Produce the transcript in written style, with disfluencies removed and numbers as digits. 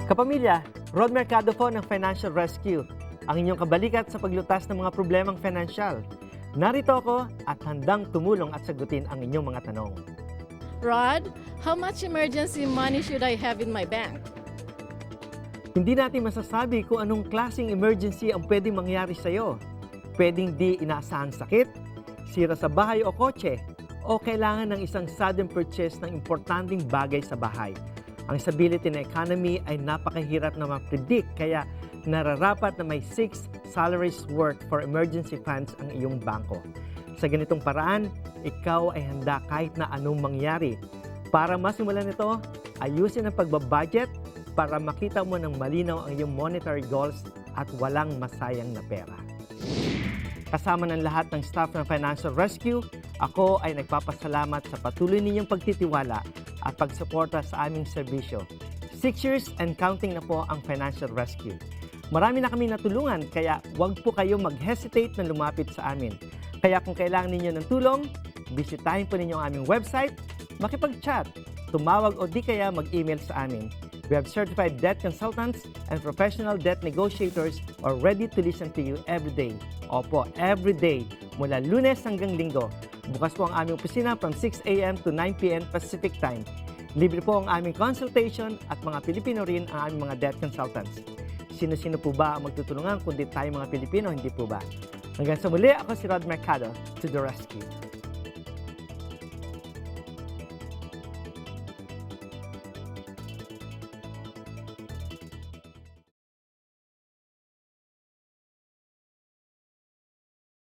Kapamilya, Rod Mercado po ng Financial Rescue, ang inyong kabalikat sa paglutas ng mga problemang financial. Narito ako at handang tumulong at sagutin ang inyong mga tanong. Rod, how much emergency money should I have in my bank? Hindi natin masasabi kung anong klaseng emergency ang pwedeng mangyari sa iyo. Pwedeng di inaasahang sakit, sira sa bahay o kotse, o kailangan ng isang sudden purchase ng importanteng bagay sa bahay. Ang stability ng economy ay napakahirap na ma-predict, kaya nararapat na may 6 salaries worth for emergency funds ang iyong bangko. Sa ganitong paraan, ikaw ay handa kahit na anong mangyari. Para masimulan ito, ayusin ang pagbabudget para makita mo ng malinaw ang iyong monetary goals at walang masayang na pera. Kasama ng lahat ng staff ng Financial Rescue, ako ay nagpapasalamat sa patuloy ninyong pagtitiwala at pagsuporta sa aming serbisyo. 6 years and counting na po ang Financial Rescue. Marami na kami natulungan, kaya huwag po kayong mag-hesitate na lumapit sa amin. Kaya kung kailangan ninyo ng tulong, bisitahin po ninyo ang aming website, makipag-chat, tumawag o di kaya mag-email sa amin. We have certified debt consultants and professional debt negotiators are ready to listen to you every day. Opo, every day, mula Lunes hanggang Linggo. Bukas po ang aming opisina from 6 a.m. to 9 p.m. Pacific Time. Libre po ang aming consultation at mga Pilipino rin ang aming mga debt consultants. Sino-sino po ba ang magtutulungan kundi tayo mga Pilipino, hindi po ba? Hanggang sa muli, ako si Rod Mercado, to the rescue.